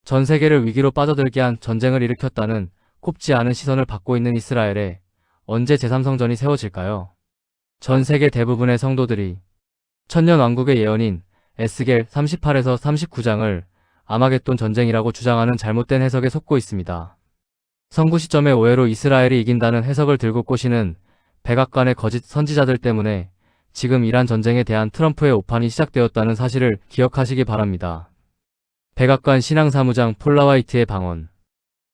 전 세계를 위기로 빠져들게 한 전쟁을 일으켰다는 곱지 않은 시선을 받고 있는 이스라엘에 언제 제3성전이 세워질까요? 전 세계 대부분의 성도들이 천년왕국의 예언인 에스겔 38에서 39장을 아마겟돈 전쟁이라고 주장하는 잘못된 해석에 속고 있습니다. 선구 시점의 오해로 이스라엘이 이긴다는 해석을 들고 꼬시는 백악관의 거짓 선지자들 때문에 지금 이란 전쟁에 대한 트럼프의 오판이 시작되었다는 사실을 기억하시기 바랍니다. 백악관 신앙사무장 폴라 화이트의 방언.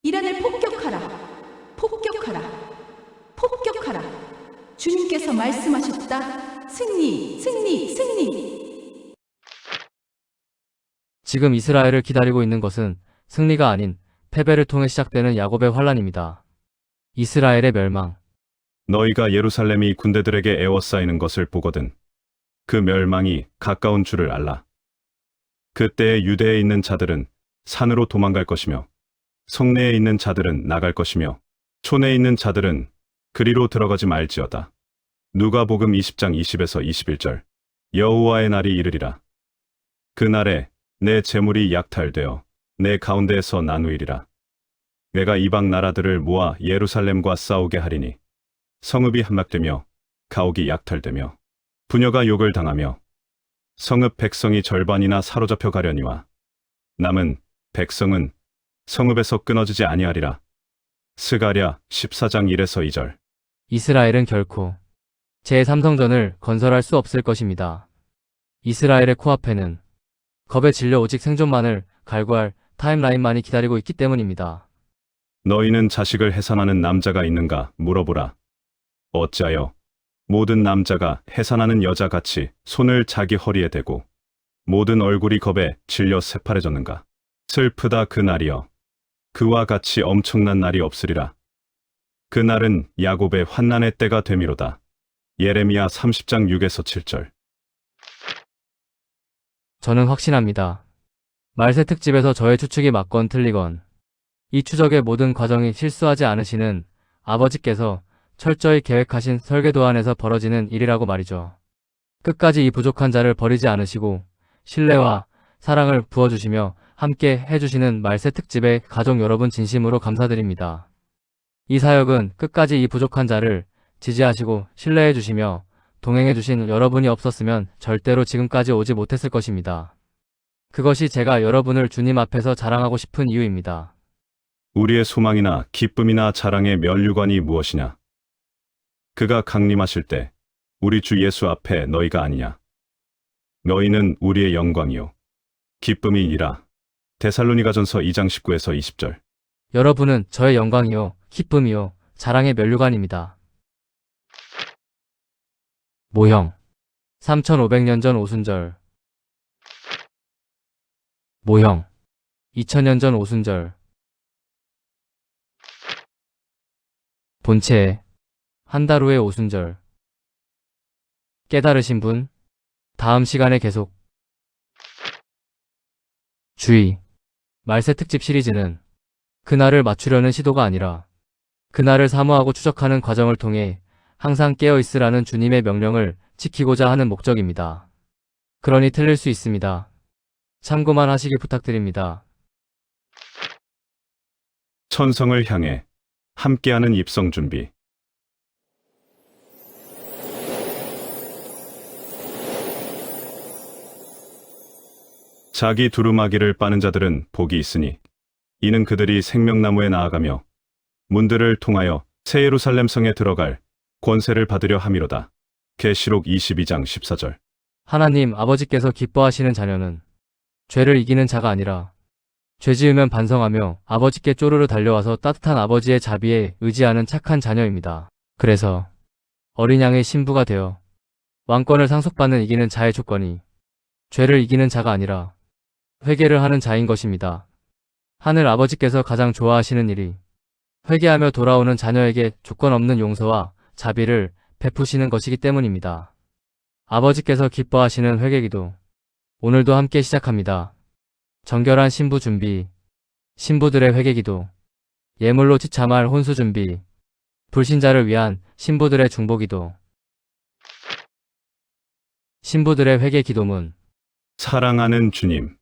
이란을 폭격하라. 폭격하라. 폭격하라. 주님께서 말씀하셨다. 승리, 승리, 승리. 지금 이스라엘을 기다리고 있는 것은 승리가 아닌 패배를 통해 시작되는 야곱의 환란입니다. 이스라엘의 멸망. 너희가 예루살렘이 군대들에게 에워싸이는 것을 보거든 그 멸망이 가까운 줄을 알라. 그때에 유대에 있는 자들은 산으로 도망갈 것이며 성내에 있는 자들은 나갈 것이며 촌에 있는 자들은 그리로 들어가지 말지어다. 누가복음 20장 20에서 21절. 여호와의 날이 이르리라. 그 날에 내 재물이 약탈되어 내 가운데에서 나누이리라. 내가 이방 나라들을 모아 예루살렘과 싸우게 하리니 성읍이 함락되며 가옥이 약탈되며 부녀가 욕을 당하며 성읍 백성이 절반이나 사로잡혀 가려니와 남은 백성은 성읍에서 끊어지지 아니하리라. 스가랴 14장 1에서 2절. 이스라엘은 결코 제3성전을 건설할 수 없을 것입니다. 이스라엘의 코앞에는 겁에 질려 오직 생존만을 갈구할 타임라인만이 기다리고 있기 때문입니다. 너희는 자식을 해산하는 남자가 있는가 물어보라. 어찌하여 모든 남자가 해산하는 여자같이 손을 자기 허리에 대고 모든 얼굴이 겁에 질려 새파래졌는가. 슬프다 그 날이여. 그와 같이 엄청난 날이 없으리라. 그 날은 야곱의 환난의 때가 되미로다. 예레미야 30장 6에서 7절. 저는 확신합니다. 말세 특집에서 저의 추측이 맞건 틀리건 이 추적의 모든 과정이 실수하지 않으시는 아버지께서 철저히 계획하신 설계도 안에서 벌어지는 일이라고 말이죠. 끝까지 이 부족한 자를 버리지 않으시고 신뢰와 사랑을 부어주시며 함께 해주시는 말세 특집의 가족 여러분 진심으로 감사드립니다. 이 사역은 끝까지 이 부족한 자를 지지하시고 신뢰해주시며 동행해주신 여러분이 없었으면 절대로 지금까지 오지 못했을 것입니다. 그것이 제가 여러분을 주님 앞에서 자랑하고 싶은 이유입니다. 우리의 소망이나 기쁨이나 자랑의 면류관이 무엇이냐? 그가 강림하실 때 우리 주 예수 앞에 너희가 아니냐? 너희는 우리의 영광이요 기쁨이니라. 데살로니가전서 2장 19에서 20절. 여러분은 저의 영광이요 기쁨이요 자랑의 면류관입니다. 모형 3500년 전 오순절. 모형 2000년 전 오순절. 본체 한 달 후의 오순절. 깨달으신 분? 다음 시간에 계속. 주의. 말세 특집 시리즈는 그날을 맞추려는 시도가 아니라 그날을 사모하고 추적하는 과정을 통해 항상 깨어있으라는 주님의 명령을 지키고자 하는 목적입니다. 그러니 틀릴 수 있습니다. 참고만 하시길 부탁드립니다. 천성을 향해 함께하는 입성 준비. 자기 두루마기를 빠는 자들은 복이 있으니 이는 그들이 생명나무에 나아가며 문들을 통하여 새 예루살렘 성에 들어갈 권세를 받으려 함이로다. 계시록 22장 14절. 하나님 아버지께서 기뻐하시는 자녀는 죄를 이기는 자가 아니라 죄 지으면 반성하며 아버지께 쪼르르 달려와서 따뜻한 아버지의 자비에 의지하는 착한 자녀입니다. 그래서 어린 양의 신부가 되어 왕권을 상속받는 이기는 자의 조건이 죄를 이기는 자가 아니라 회개를 하는 자인 것입니다. 하늘 아버지께서 가장 좋아하시는 일이 회개하며 돌아오는 자녀에게 조건 없는 용서와 자비를 베푸시는 것이기 때문입니다. 아버지께서 기뻐하시는 회개기도 오늘도 함께 시작합니다. 정결한 신부 준비, 신부들의 회개기도, 예물로 지참할 혼수 준비, 불신자를 위한 신부들의 중보기도. 신부들의 회개 기도문. 사랑하는 주님,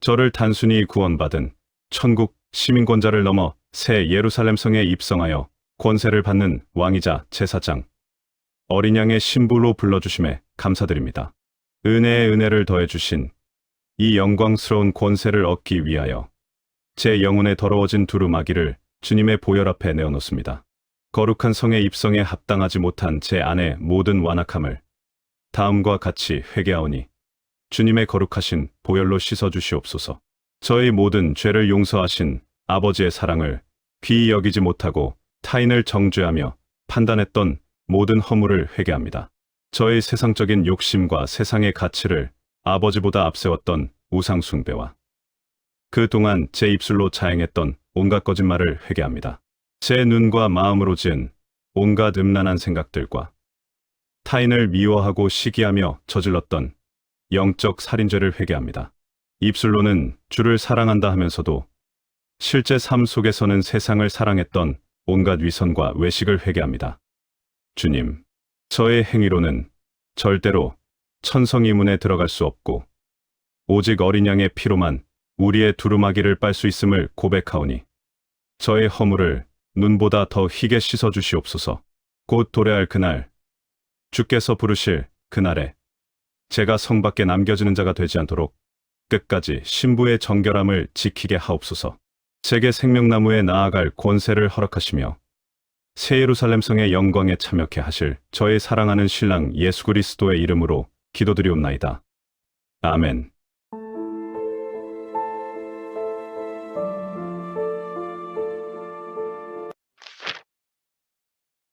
저를 단순히 구원받은 천국 시민권자를 넘어 새 예루살렘 성에 입성하여 권세를 받는 왕이자 제사장, 어린 양의 신부로 불러주심에 감사드립니다. 은혜에 은혜를 더해주신 이 영광스러운 권세를 얻기 위하여 제 영혼의 더러워진 두루마기를 주님의 보혈 앞에 내어놓습니다. 거룩한 성에 입성에 합당하지 못한 제 안의 모든 완악함을 다음과 같이 회개하오니 주님의 거룩하신 보혈로 씻어주시옵소서. 저의 모든 죄를 용서하신 아버지의 사랑을 귀히 여기지 못하고 타인을 정죄하며 판단했던 모든 허물을 회개합니다. 저의 세상적인 욕심과 세상의 가치를 아버지보다 앞세웠던 우상 숭배와 그동안 제 입술로 자행했던 온갖 거짓말을 회개합니다. 제 눈과 마음으로 지은 온갖 음란한 생각들과 타인을 미워하고 시기하며 저질렀던 영적 살인죄를 회개합니다. 입술로는 주를 사랑한다 하면서도 실제 삶 속에서는 세상을 사랑했던 온갖 위선과 외식을 회개합니다. 주님, 저의 행위로는 절대로 천성이 문에 들어갈 수 없고 오직 어린 양의 피로만 우리의 두루마기를 빨 수 있음을 고백하오니 저의 허물을 눈보다 더 희게 씻어 주시옵소서. 곧 도래할 그날, 주께서 부르실 그날에 제가 성 밖에 남겨지는 자가 되지 않도록 끝까지 신부의 정결함을 지키게 하옵소서. 제게 생명나무에 나아갈 권세를 허락하시며 새 예루살렘 성의 영광에 참여케 하실 저의 사랑하는 신랑 예수 그리스도의 이름으로 기도드리옵나이다. 아멘.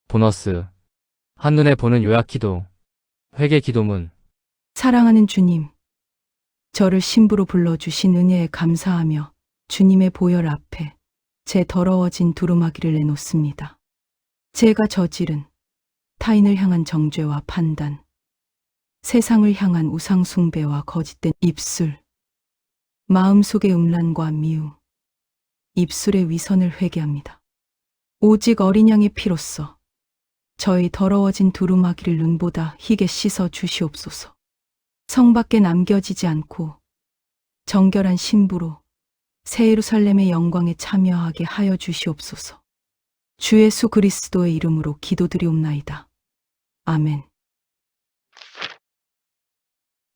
보너스. 한눈에 보는 요약 기도. 회개 기도문. 사랑하는 주님, 저를 신부로 불러주신 은혜에 감사하며 주님의 보혈 앞에 제 더러워진 두루마기를 내놓습니다. 제가 저지른 타인을 향한 정죄와 판단, 세상을 향한 우상숭배와 거짓된 입술, 마음속의 음란과 미움, 입술의 위선을 회개합니다. 오직 어린 양의 피로써 저희 더러워진 두루마기를 눈보다 희게 씻어 주시옵소서. 성 밖에 남겨지지 않고 정결한 신부로 새 예루살렘의 영광에 참여하게 하여 주시옵소서. 주 예수 그리스도의 이름으로 기도드리옵나이다. 아멘.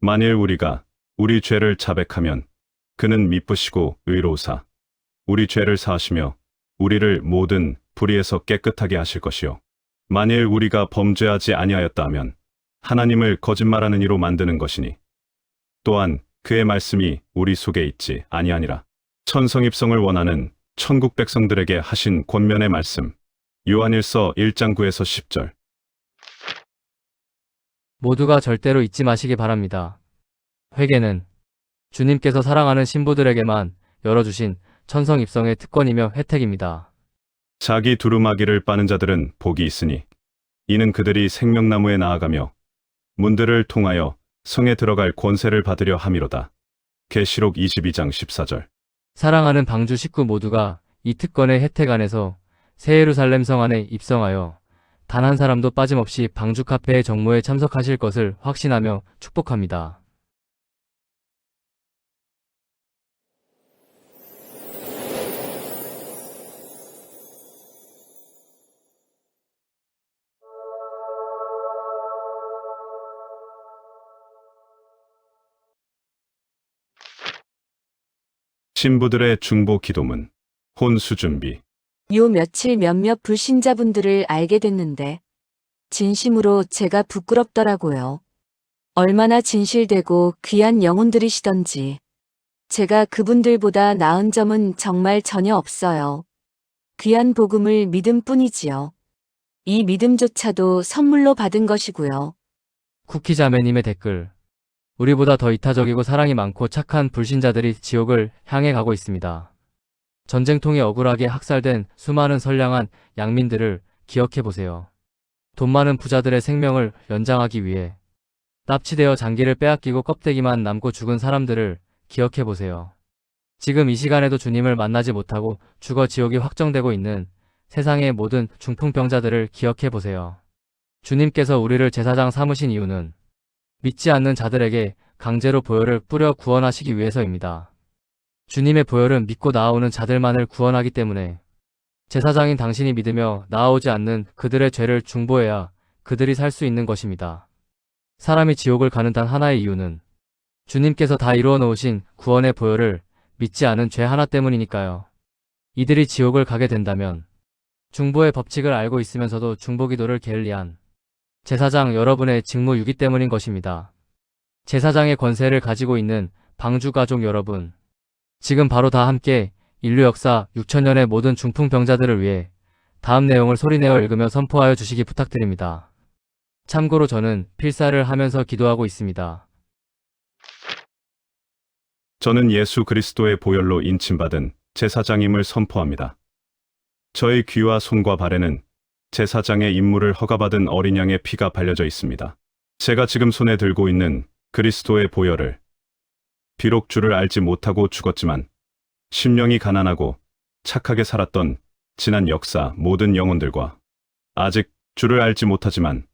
만일 우리가 우리 죄를 자백하면 그는 미쁘시고 의로우사 우리 죄를 사하시며 우리를 모든 불의에서 깨끗하게 하실 것이요. 만일 우리가 범죄하지 아니하였다 하면 하나님을 거짓말하는 이로 만드는 것이니 또한 그의 말씀이 우리 속에 있지 아니하니라. 천성입성을 원하는 천국 백성들에게 하신 권면의 말씀. 요한일서 1장 9에서 10절. 모두가 절대로 잊지 마시기 바랍니다. 회개는 주님께서 사랑하는 신부들에게만 열어주신 천성입성의 특권이며 혜택입니다. 자기 두루마기를 빠는 자들은 복이 있으니 이는 그들이 생명나무에 나아가며 문들을 통하여 성에 들어갈 권세를 받으려 함이로다. 계시록 22장 14절. 사랑하는 방주 식구 모두가 이 특권의 혜택 안에서 새 예루살렘 성 안에 입성하여 단 한 사람도 빠짐없이 방주 카페의 정모에 참석하실 것을 확신하며 축복합니다. 신부들의 중보 기도문. 혼수 준비. 요 며칠 몇몇 불신자분들을 알게 됐는데 진심으로 제가 부끄럽더라고요. 얼마나 진실되고 귀한 영혼들이시던지. 제가 그분들보다 나은 점은 정말 전혀 없어요. 귀한 복음을 믿음 뿐이지요. 이 믿음조차도 선물로 받은 것이고요. 쿠키자매님의 댓글. 우리보다 더 이타적이고 사랑이 많고 착한 불신자들이 지옥을 향해 가고 있습니다. 전쟁통에 억울하게 학살된 수많은 선량한 양민들을 기억해 보세요. 돈 많은 부자들의 생명을 연장하기 위해 납치되어 장기를 빼앗기고 껍데기만 남고 죽은 사람들을 기억해 보세요. 지금 이 시간에도 주님을 만나지 못하고 죽어 지옥이 확정되고 있는 세상의 모든 중풍병자들을 기억해 보세요. 주님께서 우리를 제사장 삼으신 이유는 믿지 않는 자들에게 강제로 보혈을 뿌려 구원하시기 위해서입니다. 주님의 보혈은 믿고 나아오는 자들만을 구원하기 때문에 제사장인 당신이 믿으며 나아오지 않는 그들의 죄를 중보해야 그들이 살 수 있는 것입니다. 사람이 지옥을 가는 단 하나의 이유는 주님께서 다 이루어 놓으신 구원의 보혈을 믿지 않은 죄 하나 때문이니까요. 이들이 지옥을 가게 된다면 중보의 법칙을 알고 있으면서도 중보기도를 게을리한 제사장 여러분의 직무유기 때문인 것입니다. 제사장의 권세를 가지고 있는 방주가족 여러분, 지금 바로 다 함께 인류 역사 6천년의 모든 중풍병자들을 위해 다음 내용을 소리내어 읽으며 선포하여 주시기 부탁드립니다. 참고로 저는 필사를 하면서 기도하고 있습니다. 저는 예수 그리스도의 보혈로 인침받은 제사장임을 선포합니다. 저의 귀와 손과 발에는 제사장의 임무를 허가받은 어린 양의 피가 발려져 있습니다. 제가 지금 손에 들고 있는 그리스도의 보혈을 비록 주를 알지 못하고 죽었지만 심령이 가난하고 착하게 살았던 지난 역사 모든 영혼들과 아직 주를 알지 못하지만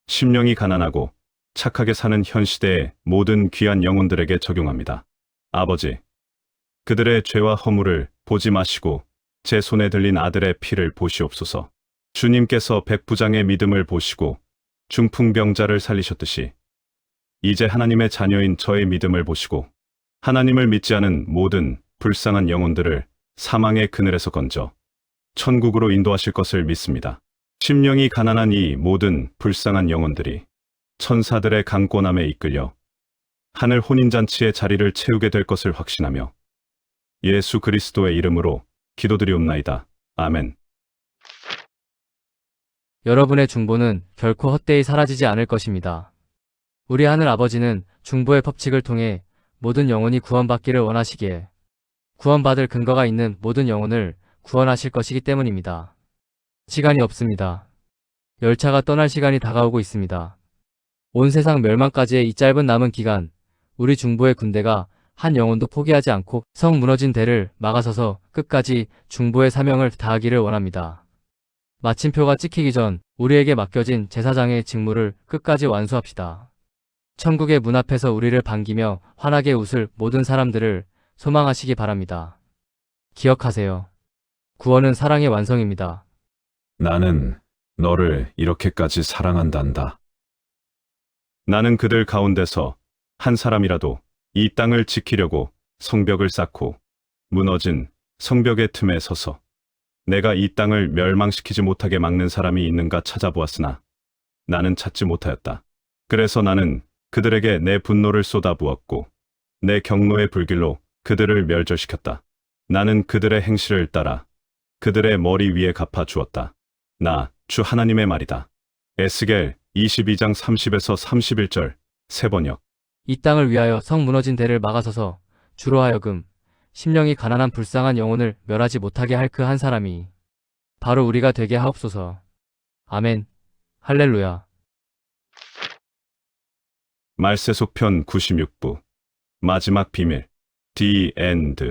심령이 가난하고 착하게 사는 현 시대의 모든 귀한 영혼들에게 적용합니다. 아버지, 그들의 죄와 허물을 보지 마시고 제 손에 들린 아들의 피를 보시옵소서. 주님께서 백부장의 믿음을 보시고 중풍병자를 살리셨듯이 이제 하나님의 자녀인 저의 믿음을 보시고 하나님을 믿지 않은 모든 불쌍한 영혼들을 사망의 그늘에서 건져 천국으로 인도하실 것을 믿습니다. 심령이 가난한 이 모든 불쌍한 영혼들이 천사들의 강권함에 이끌려 하늘 혼인잔치의 자리를 채우게 될 것을 확신하며 예수 그리스도의 이름으로 기도드리옵나이다. 아멘. 여러분의 중보는 결코 헛되이 사라지지 않을 것입니다. 우리 하늘 아버지는 중보의 법칙을 통해 모든 영혼이 구원받기를 원하시기에 구원받을 근거가 있는 모든 영혼을 구원하실 것이기 때문입니다. 시간이 없습니다. 열차가 떠날 시간이 다가오고 있습니다. 온 세상 멸망까지의 이 짧은 남은 기간, 우리 중보의 군대가 한 영혼도 포기하지 않고 성 무너진 대를 막아서서 끝까지 중보의 사명을 다하기를 원합니다. 마침표가 찍히기 전 우리에게 맡겨진 제사장의 직무를 끝까지 완수합시다. 천국의 문 앞에서 우리를 반기며 환하게 웃을 모든 사람들을 소망하시기 바랍니다. 기억하세요. 구원은 사랑의 완성입니다. 나는 너를 이렇게까지 사랑한단다. 나는 그들 가운데서 한 사람이라도 이 땅을 지키려고 성벽을 쌓고 무너진 성벽의 틈에 서서 내가 이 땅을 멸망시키지 못하게 막는 사람이 있는가 찾아보았으나 나는 찾지 못하였다. 그래서 나는 그들에게 내 분노를 쏟아부었고 내 경노의 불길로 그들을 멸절시켰다. 나는 그들의 행실을 따라 그들의 머리 위에 갚아 주었다. 나 주 하나님의 말이다. 에스겔 22장 30에서 31절 세번역. 이 땅을 위하여 성 무너진 대를 막아서서 주로 하여금 심령이 가난한 불쌍한 영혼을 멸하지 못하게 할 그 한 사람이 바로 우리가 되게 하옵소서. 아멘. 할렐루야. 말세속편 96부 마지막 비밀 The End.